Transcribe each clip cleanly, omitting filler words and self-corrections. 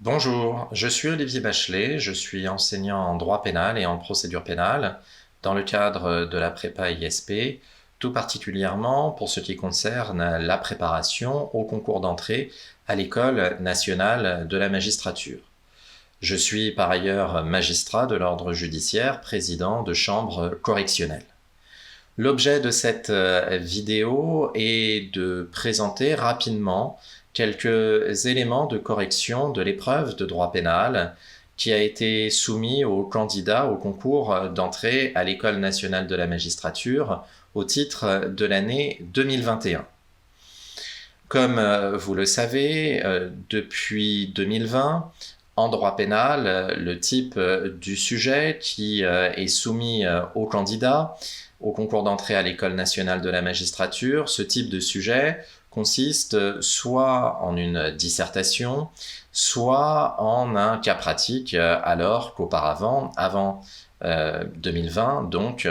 Bonjour, je suis Olivier Bachelet, je suis enseignant en droit pénal et en procédure pénale dans le cadre de la prépa ISP, tout particulièrement pour ce qui concerne la préparation au concours d'entrée à l'École nationale de la magistrature. Je suis par ailleurs magistrat de l'ordre judiciaire, président de chambre correctionnelle. L'objet de cette vidéo est de présenter rapidement quelques éléments de correction de l'épreuve de droit pénal qui a été soumis aux candidats au concours d'entrée à l'École nationale de la magistrature au titre de l'année 2021. Comme vous le savez, depuis 2020, en droit pénal, le type du sujet qui est soumis aux candidats au concours d'entrée à l'École nationale de la magistrature, ce type de sujet consiste soit en une dissertation, soit en un cas pratique, alors qu'auparavant, avant 2020, donc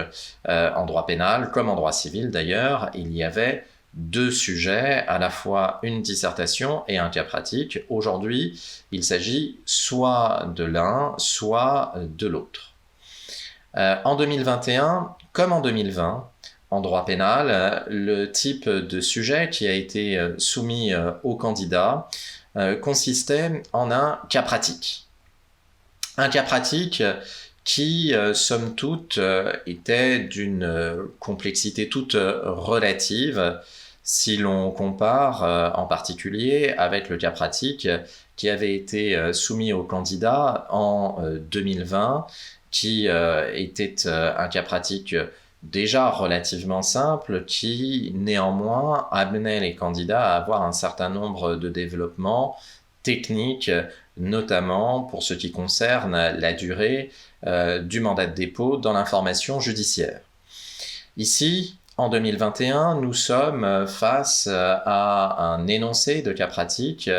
en droit pénal comme en droit civil d'ailleurs, il y avait deux sujets, à la fois une dissertation et un cas pratique. Aujourd'hui, il s'agit soit de l'un, soit de l'autre. En 2021, comme en 2020, en droit pénal, le type de sujet qui a été soumis aux candidats consistait en un cas pratique. Un cas pratique qui, somme toute, était d'une complexité toute relative si l'on compare en particulier avec le cas pratique qui avait été soumis aux candidats en 2020, qui était un cas pratique déjà relativement simple, qui néanmoins amenait les candidats à avoir un certain nombre de développements techniques, notamment pour ce qui concerne la durée du mandat de dépôt dans l'information judiciaire. Ici, en 2021, nous sommes face à un énoncé de cas pratique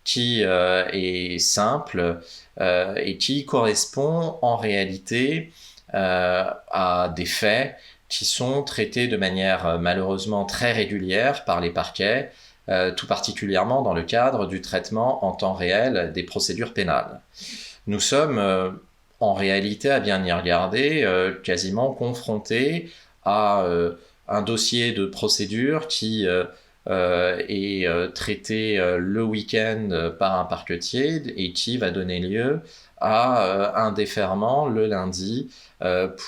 qui est simple et qui correspond en réalité à des faits qui sont traités de manière malheureusement très régulière par les parquets, tout particulièrement dans le cadre du traitement en temps réel des procédures pénales. Nous sommes en réalité, à bien y regarder, quasiment confrontés à un dossier de procédure qui est traité le week-end par un parquetier et qui va donner lieu à un déferment le lundi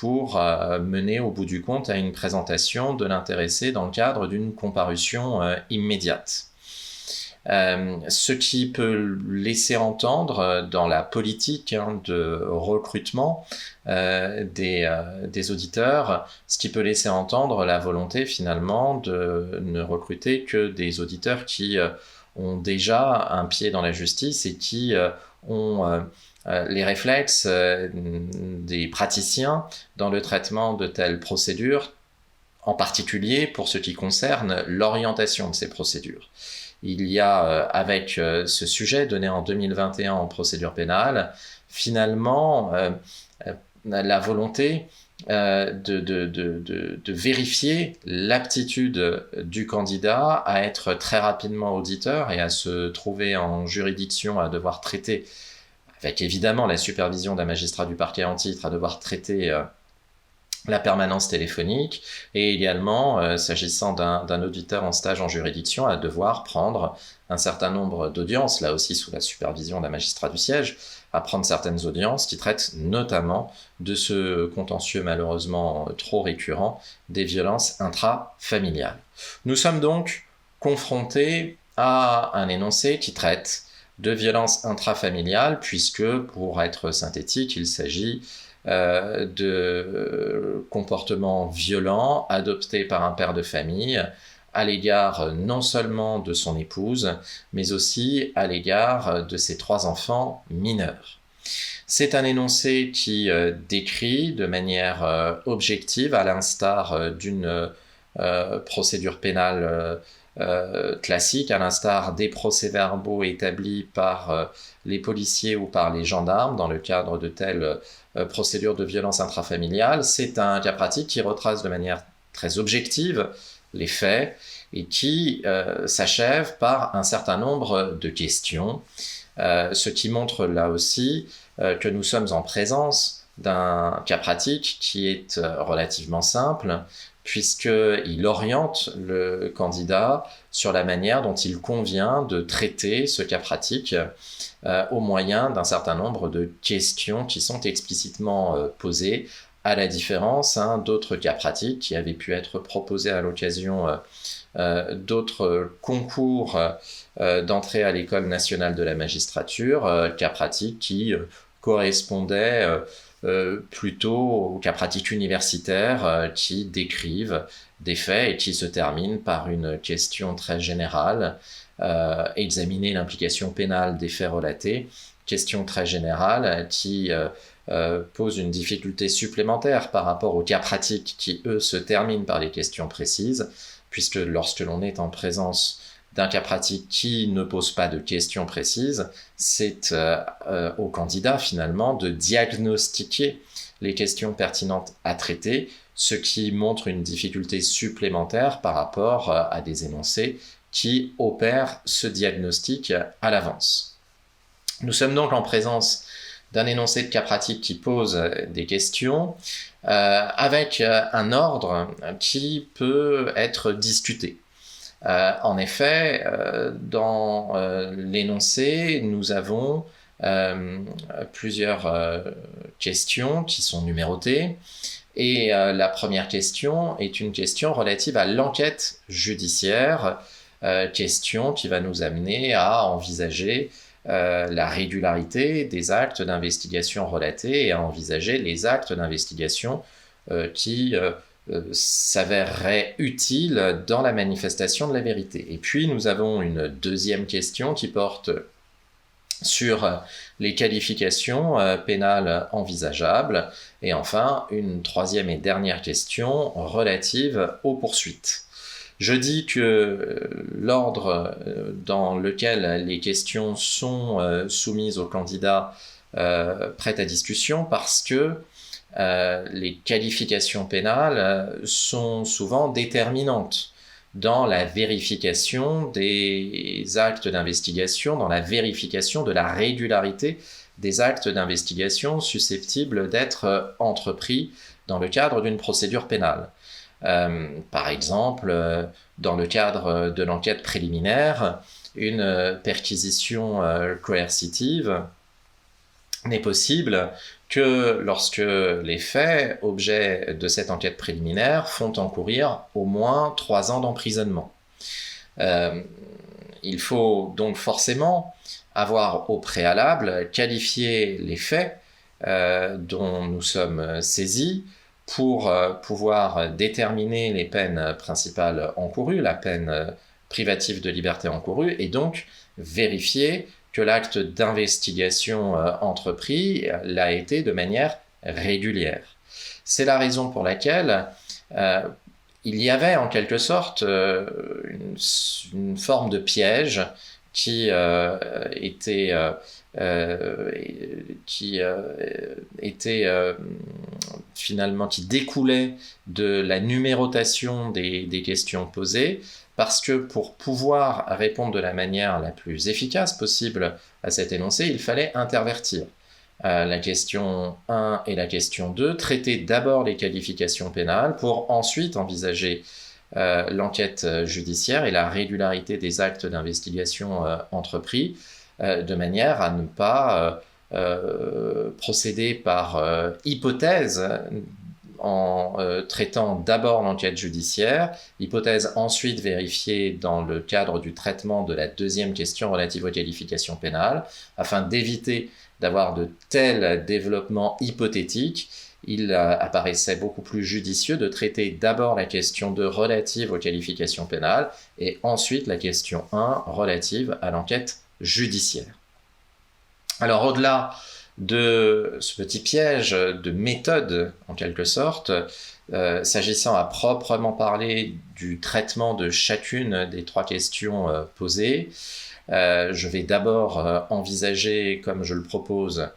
pour mener au bout du compte à une présentation de l'intéressé dans le cadre d'une comparution immédiate. Ce qui peut laisser entendre dans la politique de recrutement des auditeurs, ce qui peut laisser entendre la volonté finalement de ne recruter que des auditeurs qui ont déjà un pied dans la justice et qui ont les réflexes des praticiens dans le traitement de telles procédures, en particulier pour ce qui concerne l'orientation de ces procédures. Il y a, avec ce sujet donné en 2021 en procédure pénale, finalement la volonté de vérifier l'aptitude du candidat à être très rapidement auditeur et à se trouver en juridiction, à devoir traiter, avec évidemment la supervision d'un magistrat du parquet en titre, à devoir traiter la permanence téléphonique, et également, s'agissant d'un auditeur en stage en juridiction, à devoir prendre un certain nombre d'audiences, là aussi sous la supervision d'un magistrat du siège, à prendre certaines audiences qui traitent notamment de ce contentieux malheureusement trop récurrent des violences intrafamiliales. Nous sommes donc confrontés à un énoncé qui traite de violences intrafamiliales, puisque, pour être synthétique, il s'agit de comportements violents adoptés par un père de famille à l'égard non seulement de son épouse, mais aussi à l'égard de ses 3 enfants mineurs. C'est un énoncé qui décrit de manière objective, à l'instar d'une procédure pénale classique, à l'instar des procès-verbaux établis par les policiers ou par les gendarmes dans le cadre de telles procédures de violence intrafamiliale. C'est un cas pratique qui retrace de manière très objective les faits et qui s'achève par un certain nombre de questions ce qui montre là aussi que nous sommes en présence d'un cas pratique qui est relativement simple, puisqu'il oriente le candidat sur la manière dont il convient de traiter ce cas pratique au moyen d'un certain nombre de questions qui sont explicitement posées, à la différence d'autres cas pratiques qui avaient pu être proposés à l'occasion d'autres concours d'entrée à l'École nationale de la magistrature, cas pratiques qui correspondaient plutôt aux cas pratiques universitaires qui décrivent des faits et qui se terminent par une question très générale, examiner l'implication pénale des faits relatés, question très générale qui pose une difficulté supplémentaire par rapport aux cas pratiques qui, eux, se terminent par des questions précises, puisque lorsque l'on est en présence d'un cas pratique qui ne pose pas de questions précises, c'est au candidat finalement de diagnostiquer les questions pertinentes à traiter, ce qui montre une difficulté supplémentaire par rapport à des énoncés qui opèrent ce diagnostic à l'avance. Nous sommes donc en présence d'un énoncé de cas pratique qui pose des questions avec un ordre qui peut être discuté. En effet, dans l'énoncé, nous avons plusieurs questions qui sont numérotées. Et la première question est une question relative à l'enquête judiciaire, question qui va nous amener à envisager la régularité des actes d'investigation relatés et à envisager les actes d'investigation qui s'avéreraient utiles dans la manifestation de la vérité. Et puis nous avons une deuxième question qui porte sur les qualifications pénales envisageables, et enfin une troisième et dernière question relative aux poursuites. Je dis que l'ordre dans lequel les questions sont soumises aux candidats prête à discussion parce que les qualifications pénales sont souvent déterminantes dans la vérification des actes d'investigation, dans la vérification de la régularité des actes d'investigation susceptibles d'être entrepris dans le cadre d'une procédure pénale. Par exemple, dans le cadre de l'enquête préliminaire, une perquisition coercitive n'est possible que lorsque les faits, objet de cette enquête préliminaire, font encourir au moins 3 ans d'emprisonnement. Il faut donc forcément avoir au préalable qualifié les faits dont nous sommes saisis pour pouvoir déterminer les peines principales encourues, la peine privative de liberté encourue, et donc vérifier que l'acte d'investigation entrepris l'a été de manière régulière. C'est la raison pour laquelle il y avait en quelque sorte une forme de piège qui finalement qui découlait de la numérotation des questions posées, parce que pour pouvoir répondre de la manière la plus efficace possible à cet énoncé, il fallait intervertir la question 1 et la question 2, traiter d'abord les qualifications pénales pour ensuite envisager l'enquête judiciaire et la régularité des actes d'investigation entrepris, de manière à ne pas procéder par hypothèse en traitant d'abord l'enquête judiciaire, hypothèse ensuite vérifiée dans le cadre du traitement de la deuxième question relative aux qualifications pénales, afin d'éviter d'avoir de tels développements hypothétiques. Il apparaissait beaucoup plus judicieux de traiter d'abord la question 2 relative aux qualifications pénales et ensuite la question 1 relative à l'enquête judiciaire. Alors au-delà de ce petit piège de méthode, en quelque sorte, s'agissant à proprement parler du traitement de chacune des 3 questions posées, je vais d'abord envisager, comme je le propose,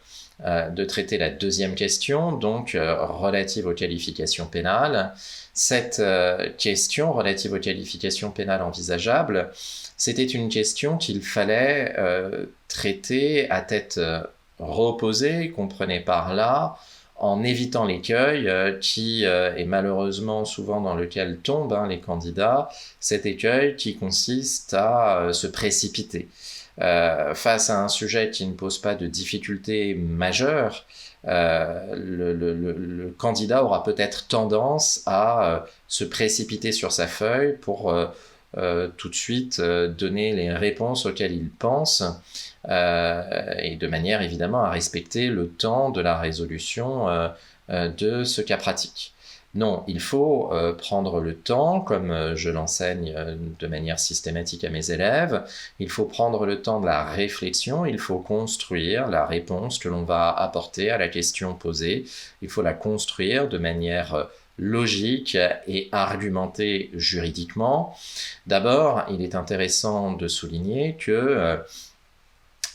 de traiter la deuxième question, donc relative aux qualifications pénales. Cette question relative aux qualifications pénales envisageables, c'était une question qu'il fallait traité à tête reposée, comprenez par là, en évitant l'écueil qui est malheureusement souvent dans lequel tombent les candidats, cet écueil qui consiste à se précipiter. Face à un sujet qui ne pose pas de difficultés majeures, le candidat aura peut-être tendance à se précipiter sur sa feuille pour tout de suite donner les réponses auxquelles il pense, et de manière évidemment à respecter le temps de la résolution de ce cas pratique. Non, il faut prendre le temps, comme je l'enseigne de manière systématique à mes élèves, il faut prendre le temps de la réflexion, il faut construire la réponse que l'on va apporter à la question posée, il faut la construire de manière logique et argumentée juridiquement. D'abord, il est intéressant de souligner que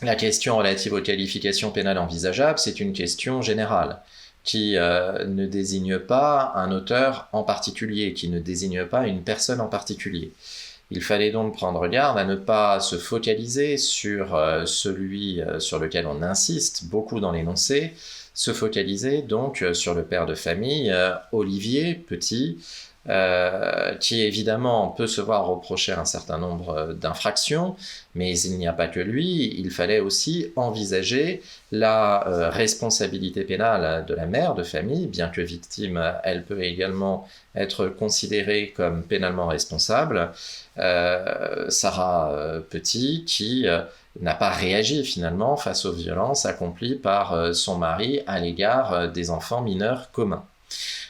la question relative aux qualifications pénales envisageables, c'est une question générale qui ne désigne pas un auteur en particulier, qui ne désigne pas une personne en particulier. Il fallait donc prendre garde à ne pas se focaliser sur celui sur lequel on insiste beaucoup dans l'énoncé, se focaliser donc sur le père de famille, Olivier Petit, qui évidemment peut se voir reprocher un certain nombre d'infractions, mais il n'y a pas que lui, il fallait aussi envisager la responsabilité pénale de la mère de famille, bien que victime, elle peut également être considérée comme pénalement responsable, Sarah Petit, qui n'a pas réagi finalement face aux violences accomplies par son mari à l'égard des enfants mineurs communs.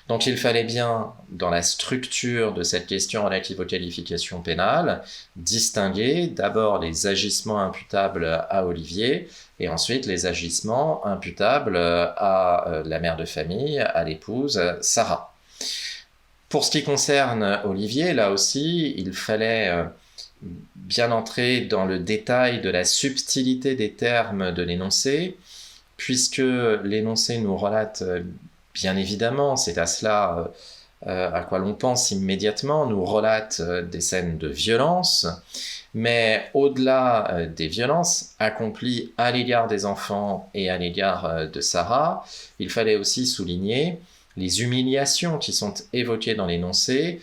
Donc il fallait bien, dans la structure de cette question relative aux qualifications pénales, distinguer d'abord les agissements imputables à Olivier et ensuite les agissements imputables à la mère de famille, à l'épouse Sarah. Pour ce qui concerne Olivier, là aussi, il fallait bien entrer dans le détail de la subtilité des termes de l'énoncé, puisque l'énoncé nous relate bien évidemment, c'est à cela à quoi l'on pense immédiatement, nous relate des scènes de violence, mais au-delà des violences accomplies à l'égard des enfants et à l'égard de Sarah, il fallait aussi souligner les humiliations qui sont évoquées dans l'énoncé,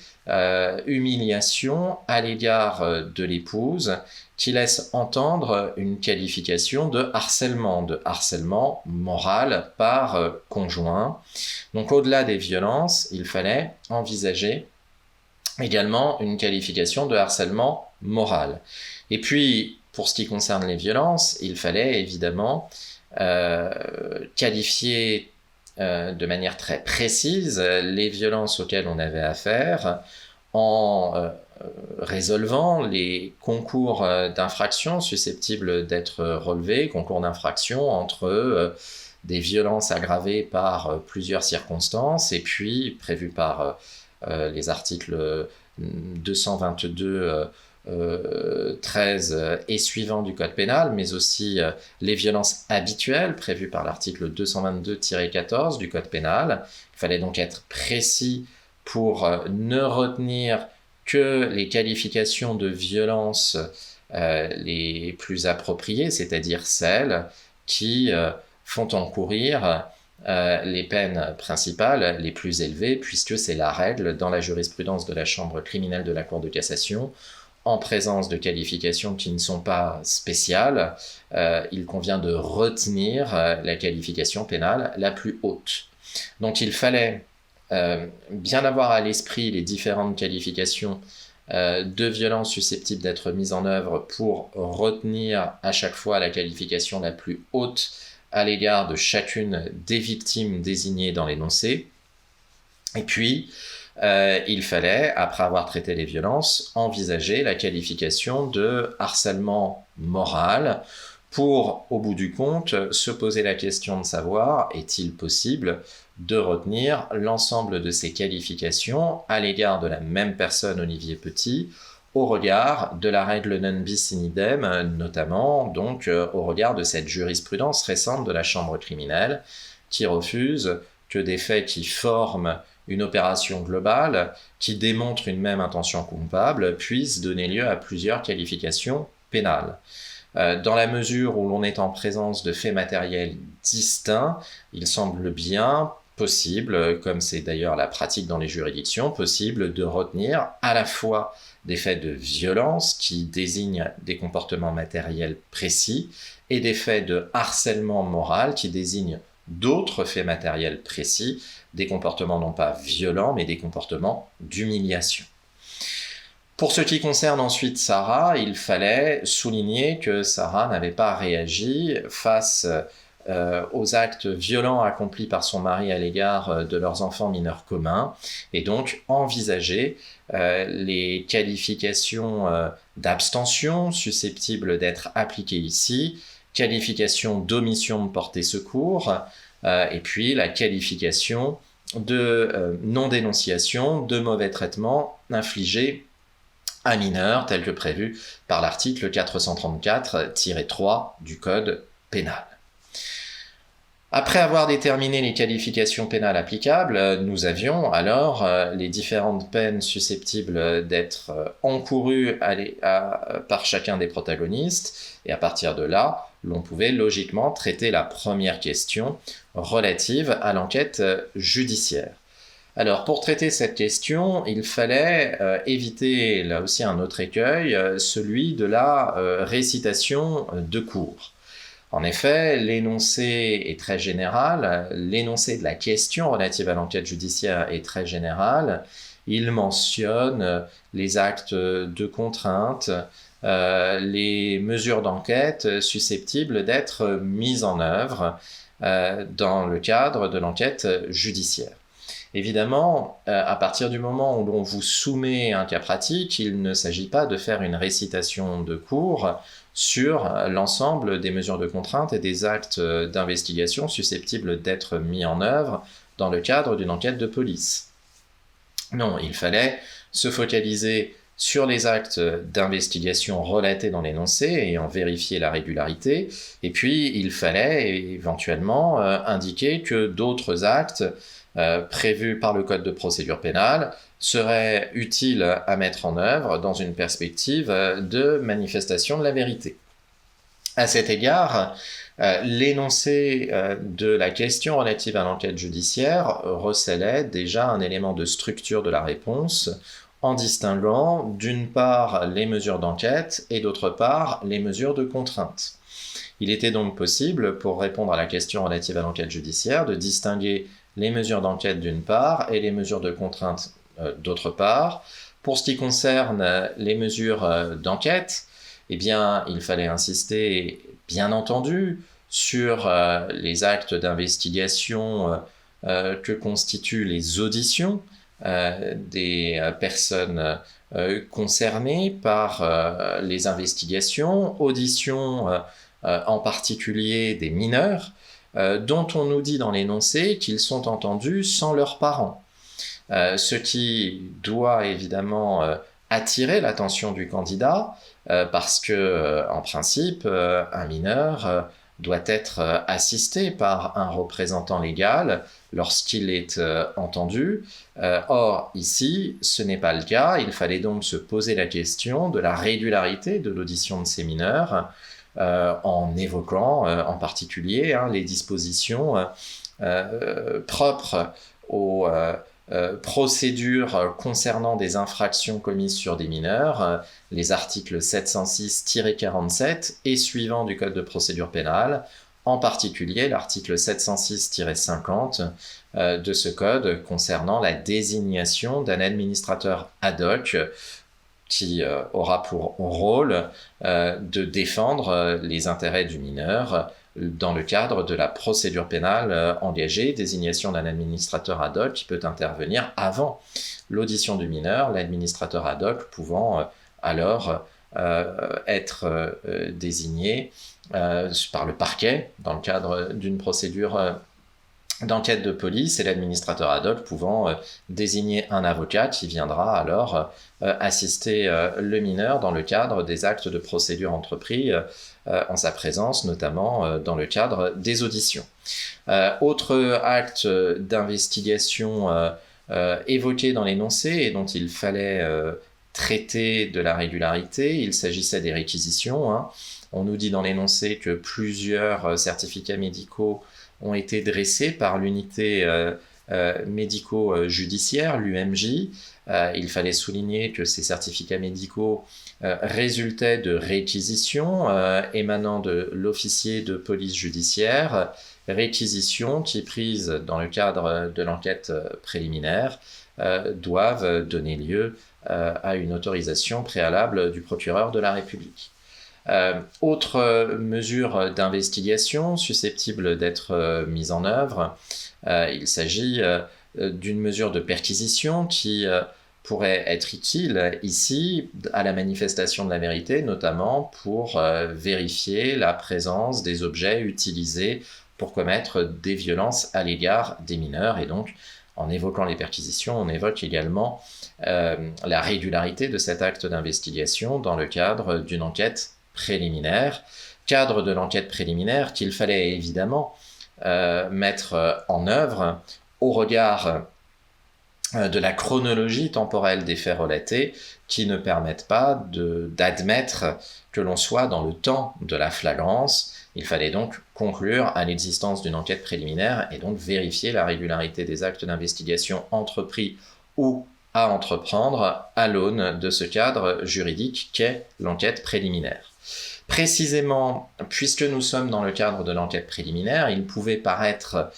humiliations à l'égard de l'épouse, qui laisse entendre une qualification de harcèlement moral par conjoint. Donc au-delà des violences, il fallait envisager également une qualification de harcèlement moral. Et puis, pour ce qui concerne les violences, il fallait évidemment qualifier de manière très précise les violences auxquelles on avait affaire en résolvant les concours d'infraction susceptibles d'être relevés, concours d'infraction entre des violences aggravées par plusieurs circonstances et puis prévues par les articles 222 13 et suivants du Code pénal, mais aussi les violences habituelles prévues par l'article 222-14 du Code pénal. Il fallait donc être précis pour ne retenir que les qualifications de violence les plus appropriées, c'est-à-dire celles qui font encourir les peines principales les plus élevées, puisque c'est la règle dans la jurisprudence de la Chambre criminelle de la Cour de cassation. En présence de qualifications qui ne sont pas spéciales, il convient de retenir la qualification pénale la plus haute. Donc il fallait bien avoir à l'esprit les différentes qualifications de violence susceptibles d'être mises en œuvre pour retenir à chaque fois la qualification la plus haute à l'égard de chacune des victimes désignées dans l'énoncé. Et puis, il fallait, après avoir traité les violences, envisager la qualification de harcèlement moral pour, au bout du compte, se poser la question de savoir, est-il possible de retenir l'ensemble de ces qualifications à l'égard de la même personne, Olivier Petit, au regard de la règle non bis in idem, notamment donc au regard de cette jurisprudence récente de la Chambre criminelle qui refuse que des faits qui forment une opération globale, qui démontre une même intention coupable, puisse donner lieu à plusieurs qualifications pénales. Dans la mesure où l'on est en présence de faits matériels distincts, il semble bien possible, comme c'est d'ailleurs la pratique dans les juridictions, possible de retenir à la fois des faits de violence qui désignent des comportements matériels précis et des faits de harcèlement moral qui désignent d'autres faits matériels précis, des comportements non pas violents mais des comportements d'humiliation. Pour ce qui concerne ensuite Sarah, il fallait souligner que Sarah n'avait pas réagi face aux actes violents accomplis par son mari à l'égard de leurs enfants mineurs communs, et donc envisager les qualifications d'abstention susceptibles d'être appliquées ici, qualification d'omission de porter secours, et puis la qualification de non-dénonciation de mauvais traitements infligés à mineurs, tel que prévu par l'article 434-3 du Code pénal. Après avoir déterminé les qualifications pénales applicables, nous avions alors les différentes peines susceptibles d'être encourues par chacun des protagonistes, et à partir de là, l'on pouvait logiquement traiter la première question relative à l'enquête judiciaire. Alors, pour traiter cette question, il fallait éviter là aussi un autre écueil, celui de la récitation de cours. En effet, l'énoncé est très général, l'énoncé de la question relative à l'enquête judiciaire est très général. Il mentionne les actes de contrainte, les mesures d'enquête susceptibles d'être mises en œuvre dans le cadre de l'enquête judiciaire. Évidemment, à partir du moment où l'on vous soumet un cas pratique, il ne s'agit pas de faire une récitation de cours sur l'ensemble des mesures de contrainte et des actes d'investigation susceptibles d'être mis en œuvre dans le cadre d'une enquête de police. Non, il fallait se focaliser sur les actes d'investigation relatés dans l'énoncé et en vérifier la régularité, et puis il fallait éventuellement indiquer que d'autres actes prévus par le Code de procédure pénale serait utile à mettre en œuvre dans une perspective de manifestation de la vérité. À cet égard, l'énoncé de la question relative à l'enquête judiciaire recelait déjà un élément de structure de la réponse en distinguant d'une part les mesures d'enquête et d'autre part les mesures de contrainte. Il était donc possible, pour répondre à la question relative à l'enquête judiciaire, de distinguer les mesures d'enquête d'une part et les mesures de contrainte d'autre part. Pour ce qui concerne les mesures d'enquête, eh bien, il fallait insister, bien entendu, sur les actes d'investigation que constituent les auditions des personnes concernées par les investigations, auditions en particulier des mineurs, dont on nous dit dans l'énoncé qu'ils sont entendus sans leurs parents. Ce qui doit évidemment attirer l'attention du candidat, parce que, en principe, un mineur doit être assisté par un représentant légal lorsqu'il est entendu. Or, ici, ce n'est pas le cas. Il fallait donc se poser la question de la régularité de l'audition de ces mineurs, en évoquant en particulier les dispositions propres aux procédures concernant des infractions commises sur des mineurs, les articles 706-47 et suivants du Code de procédure pénale, en particulier l'article 706-50 de ce code concernant la désignation d'un administrateur ad hoc qui aura pour rôle de défendre les intérêts du mineur dans le cadre de la procédure pénale engagée, désignation d'un administrateur ad hoc qui peut intervenir avant l'audition du mineur, l'administrateur ad hoc pouvant alors être désigné par le parquet dans le cadre d'une procédure d'enquête de police, et l'administrateur ad hoc pouvant désigner un avocat qui viendra alors assister le mineur dans le cadre des actes de procédure entrepris en sa présence, notamment dans le cadre des auditions. Autre acte d'investigation évoqué dans l'énoncé et dont il fallait traiter de la régularité, il s'agissait des réquisitions. On nous dit dans l'énoncé que plusieurs certificats médicaux ont été dressés par l'unité médico-judiciaire, l'UMJ. Il fallait souligner que ces certificats médicaux résultaient de réquisitions émanant de l'officier de police judiciaire, réquisitions qui, prises dans le cadre de l'enquête préliminaire, doivent donner lieu à une autorisation préalable du procureur de la République. Autre mesure d'investigation susceptible d'être mise en œuvre, il s'agit d'une mesure de perquisition qui pourrait être utile ici à la manifestation de la vérité, notamment pour vérifier la présence des objets utilisés pour commettre des violences à l'égard des mineurs. Et donc, en évoquant les perquisitions, on évoque également la régularité de cet acte d'investigation dans le cadre d'une enquête préliminaire. Cadre de l'enquête préliminaire qu'il fallait évidemment mettre en œuvre au regard de la chronologie temporelle des faits relatés qui ne permettent pas d'admettre que l'on soit dans le temps de la flagrance. Il fallait donc conclure à l'existence d'une enquête préliminaire et donc vérifier la régularité des actes d'investigation entrepris ou à entreprendre à l'aune de ce cadre juridique qu'est l'enquête préliminaire. Précisément, puisque nous sommes dans le cadre de l'enquête préliminaire, il pouvait paraître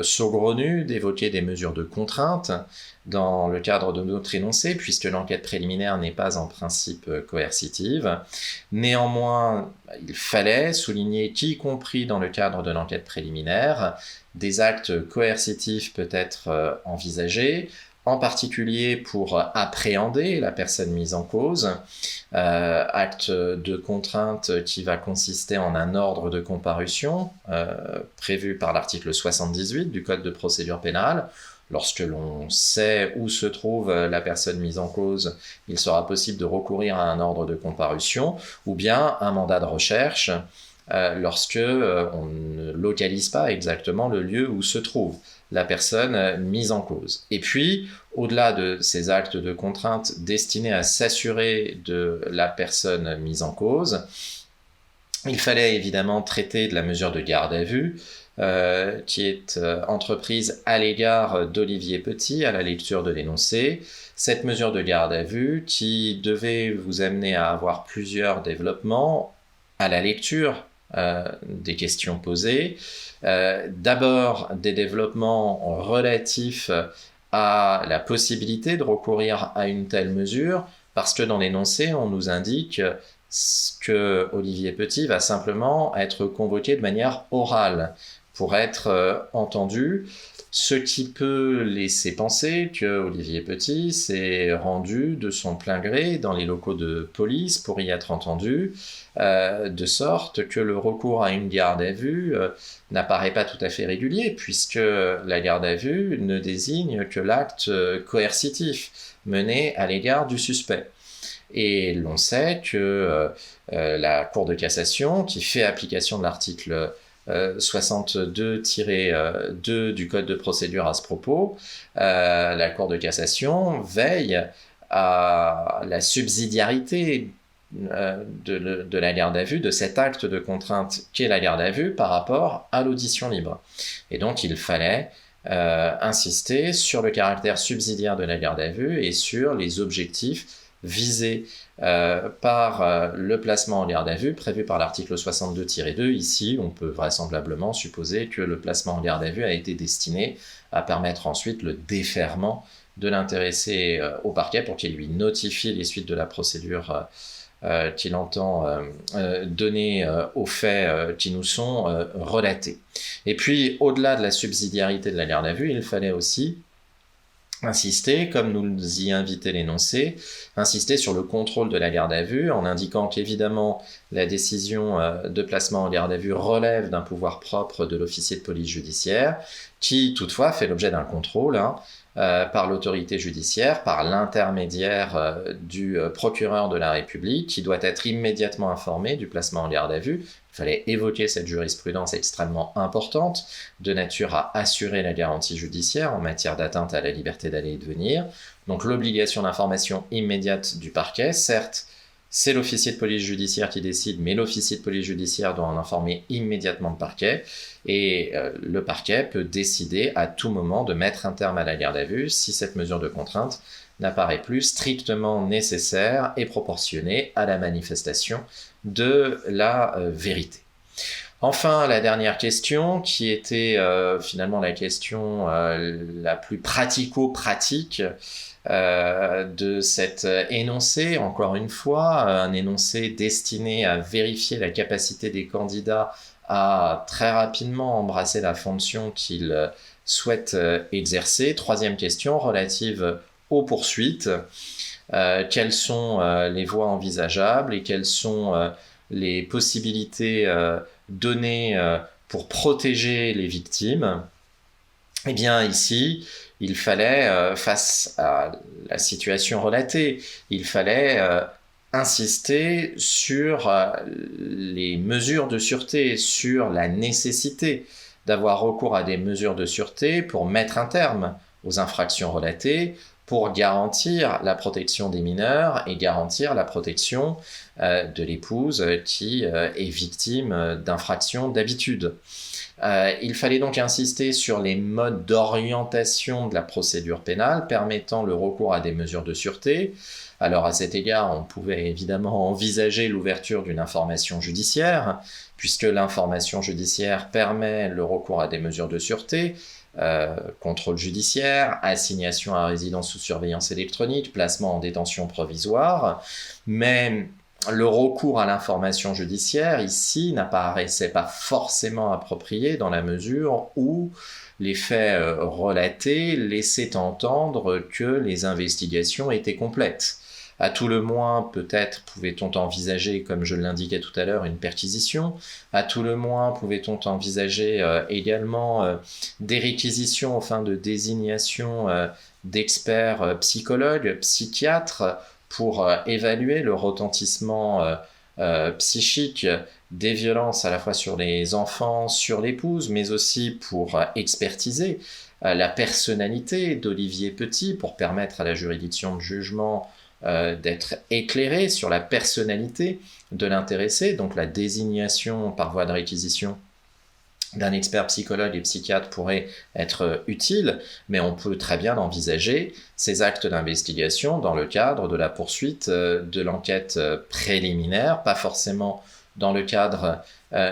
saugrenu d'évoquer des mesures de contrainte dans le cadre de notre énoncé, puisque l'enquête préliminaire n'est pas en principe coercitive. Néanmoins, il fallait souligner qu'y compris dans le cadre de l'enquête préliminaire, des actes coercitifs peuvent être envisagés, en particulier pour appréhender la personne mise en cause, acte de contrainte qui va consister en un ordre de comparution prévu par l'article 78 du Code de procédure pénale. Lorsque l'on sait où se trouve la personne mise en cause, il sera possible de recourir à un ordre de comparution ou bien un mandat de recherche lorsque on ne localise pas exactement le lieu où se trouve la personne mise en cause. Et puis, au-delà de ces actes de contrainte destinés à s'assurer de la personne mise en cause, il fallait évidemment traiter de la mesure de garde à vue qui est entreprise à l'égard d'Olivier Petit à la lecture de l'énoncé. Cette mesure de garde à vue qui devait vous amener à avoir plusieurs développements à la lecture des questions posées. D'abord, des développements relatifs à la possibilité de recourir à une telle mesure, parce que dans l'énoncé, on nous indique que Olivier Petit va simplement être convoqué de manière orale pour être entendu, ce qui peut laisser penser que Olivier Petit s'est rendu de son plein gré dans les locaux de police pour y être entendu, de sorte que le recours à une garde à vue n'apparaît pas tout à fait régulier, puisque la garde à vue ne désigne que l'acte coercitif mené à l'égard du suspect. Et l'on sait que la Cour de cassation, qui fait application de l'article 62-2 du Code de procédure à ce propos, la Cour de cassation veille à la subsidiarité de la garde à vue, de cet acte de contrainte qu'est la garde à vue par rapport à l'audition libre. Et donc il fallait insister sur le caractère subsidiaire de la garde à vue et sur les objectifs visés par le placement en garde à vue prévu par l'article 62-2. Ici, on peut vraisemblablement supposer que le placement en garde à vue a été destiné à permettre ensuite le déferment de l'intéressé au parquet pour qu'il lui notifie les suites de la procédure qu'il entend donner aux faits qui nous sont relatés. Et puis, au-delà de la subsidiarité de la garde à vue, il fallait aussi insister, comme nous y invitait l'énoncé, insister sur le contrôle de la garde à vue en indiquant qu'évidemment la décision de placement en garde à vue relève d'un pouvoir propre de l'officier de police judiciaire qui toutefois fait l'objet d'un contrôle par l'autorité judiciaire, par l'intermédiaire du procureur de la République qui doit être immédiatement informé du placement en garde à vue. Il fallait évoquer cette jurisprudence extrêmement importante de nature à assurer la garantie judiciaire en matière d'atteinte à la liberté d'aller et de venir. Donc l'obligation d'information immédiate du parquet, certes, c'est l'officier de police judiciaire qui décide, mais l'officier de police judiciaire doit en informer immédiatement le parquet, et le parquet peut décider à tout moment de mettre un terme à la garde à vue si cette mesure de contrainte n'apparaît plus strictement nécessaire et proportionnée à la manifestation de la vérité. Enfin, la dernière question, qui était finalement la question la plus pratico-pratique de cet énoncé, encore une fois, un énoncé destiné à vérifier la capacité des candidats à très rapidement embrasser la fonction qu'ils souhaitent exercer. Troisième question relative aux poursuites. Quelles sont les voies envisageables et quelles sont les possibilités données pour protéger les victimes? Eh bien ici, il fallait, face à la situation relatée, il fallait insister sur les mesures de sûreté, sur la nécessité d'avoir recours à des mesures de sûreté pour mettre un terme aux infractions relatées, pour garantir la protection des mineurs et garantir la protection de l'épouse qui est victime d'infractions d'habitude. Il fallait donc insister sur les modes d'orientation de la procédure pénale permettant le recours à des mesures de sûreté. Alors à cet égard, on pouvait évidemment envisager l'ouverture d'une information judiciaire, puisque l'information judiciaire permet le recours à des mesures de sûreté, contrôle judiciaire, assignation à résidence sous surveillance électronique, placement en détention provisoire, mais le recours à l'information judiciaire, ici, n'apparaissait pas forcément approprié dans la mesure où les faits relatés laissaient entendre que les investigations étaient complètes. À tout le moins, peut-être pouvait-on envisager, comme je l'indiquais tout à l'heure, une perquisition. À tout le moins, pouvait-on envisager également des réquisitions aux fins de désignation d'experts psychologues, psychiatres, pour évaluer le retentissement psychique des violences à la fois sur les enfants, sur l'épouse, mais aussi pour expertiser la personnalité d'Olivier Petit, pour permettre à la juridiction de jugement d'être éclairée sur la personnalité de l'intéressé, donc la désignation par voie de réquisition d'un expert psychologue et psychiatre pourrait être utile, mais on peut très bien envisager ces actes d'investigation dans le cadre de la poursuite de l'enquête préliminaire, pas forcément dans le cadre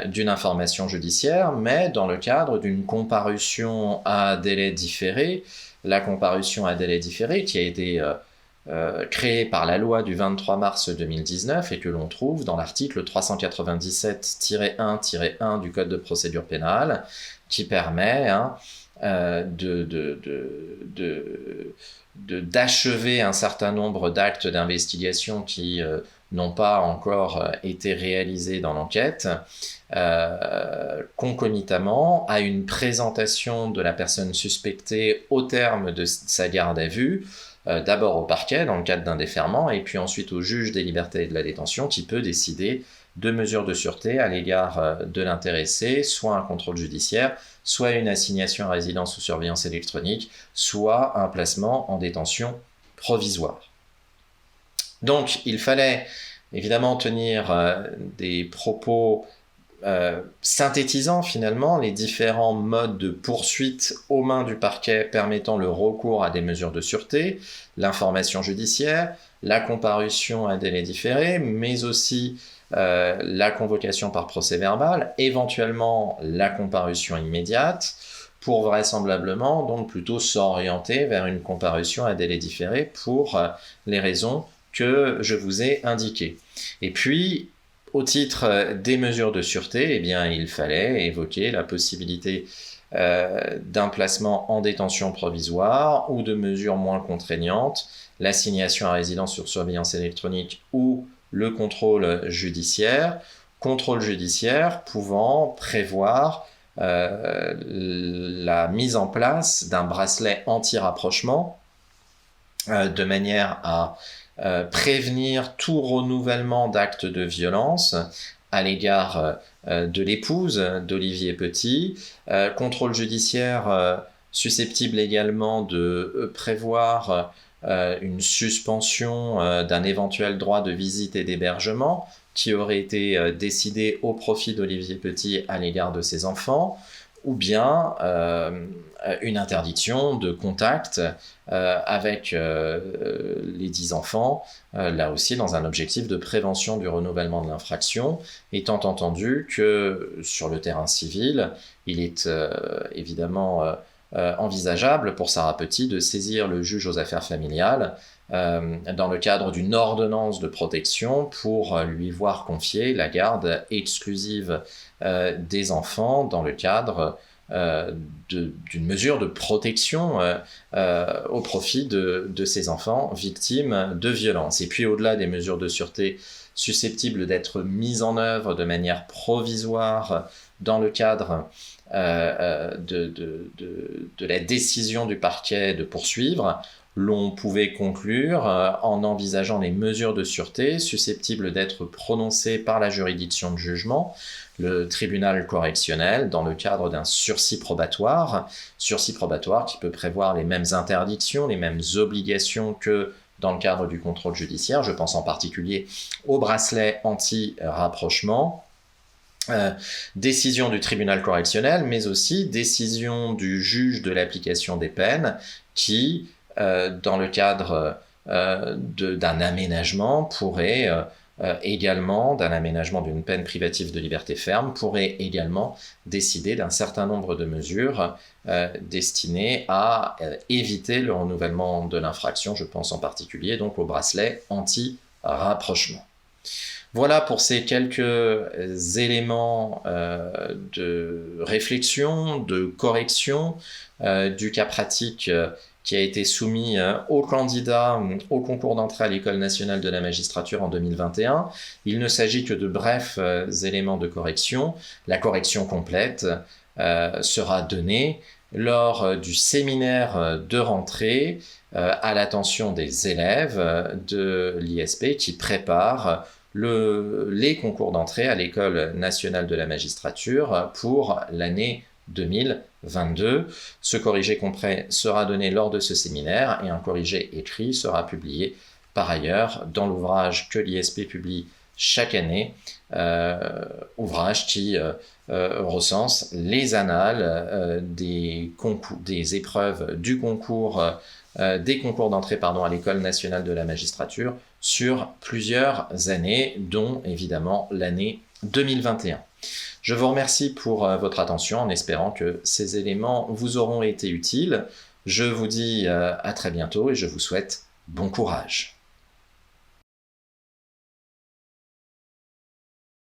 d'une information judiciaire, mais dans le cadre d'une comparution à délai différé. La comparution à délai différé qui a été créée par la loi du 23 mars 2019 et que l'on trouve dans l'article 397-1-1 du Code de procédure pénale, qui permet d'achever un certain nombre d'actes d'investigation qui n'ont pas encore été réalisés dans l'enquête, concomitamment à une présentation de la personne suspectée au terme de sa garde à vue, d'abord au parquet dans le cadre d'un déferment, et puis ensuite au juge des libertés et de la détention qui peut décider de mesures de sûreté à l'égard de l'intéressé, soit un contrôle judiciaire, soit une assignation à résidence sous surveillance électronique, soit un placement en détention provisoire. Donc il fallait évidemment tenir des propos synthétisant finalement les différents modes de poursuite aux mains du parquet permettant le recours à des mesures de sûreté, l'information judiciaire, la comparution à délai différé, mais aussi la convocation par procès verbal, éventuellement la comparution immédiate, pour vraisemblablement donc plutôt s'orienter vers une comparution à délai différé pour les raisons que je vous ai indiquées. Et puis, au titre des mesures de sûreté, eh bien, il fallait évoquer la possibilité d'un placement en détention provisoire ou de mesures moins contraignantes, l'assignation à résidence sur surveillance électronique ou le contrôle judiciaire pouvant prévoir la mise en place d'un bracelet anti-rapprochement de manière à prévenir tout renouvellement d'actes de violence à l'égard de l'épouse d'Olivier Petit, contrôle judiciaire susceptible également de prévoir une suspension d'un éventuel droit de visite et d'hébergement qui aurait été décidé au profit d'Olivier Petit à l'égard de ses enfants, ou bien une interdiction de contact avec les 10 enfants, là aussi dans un objectif de prévention du renouvellement de l'infraction, étant entendu que sur le terrain civil, il est évidemment envisageable pour Sarah Petit de saisir le juge aux affaires familiales dans le cadre d'une ordonnance de protection pour lui voir confier la garde exclusive des enfants dans le cadre d'une mesure de protection au profit de ces enfants victimes de violences. Et puis au-delà des mesures de sûreté susceptibles d'être mises en œuvre de manière provisoire dans le cadre de la décision du parquet de poursuivre, l'on pouvait conclure en envisageant les mesures de sûreté susceptibles d'être prononcées par la juridiction de jugement, le tribunal correctionnel, dans le cadre d'un sursis probatoire qui peut prévoir les mêmes interdictions, les mêmes obligations que dans le cadre du contrôle judiciaire. Je pense en particulier au bracelet anti-rapprochement. Décision du tribunal correctionnel, mais aussi décision du juge de l'application des peines qui, dans le cadre d'un aménagement, pourrait également, d'un aménagement d'une peine privative de liberté ferme, pourrait également décider d'un certain nombre de mesures destinées à éviter le renouvellement de l'infraction. Je pense en particulier donc au bracelet anti-rapprochement. Voilà pour ces quelques éléments de réflexion, de correction du cas pratique qui a été soumis aux candidats au concours d'entrée à l'École nationale de la magistrature en 2021. Il ne s'agit que de brefs éléments de correction. La correction complète sera donnée lors du séminaire de rentrée à l'attention des élèves de l'ISP qui préparent les concours d'entrée à l'École nationale de la magistrature pour l'année 2022. Ce corrigé complet sera donné lors de ce séminaire et un corrigé écrit sera publié par ailleurs dans l'ouvrage que l'ISP publie chaque année, ouvrage qui recense les annales des épreuves du concours des concours d'entrée à l'École nationale de la magistrature sur plusieurs années, dont évidemment l'année 2021. Je vous remercie pour votre attention en espérant que ces éléments vous auront été utiles. Je vous dis à très bientôt et je vous souhaite bon courage.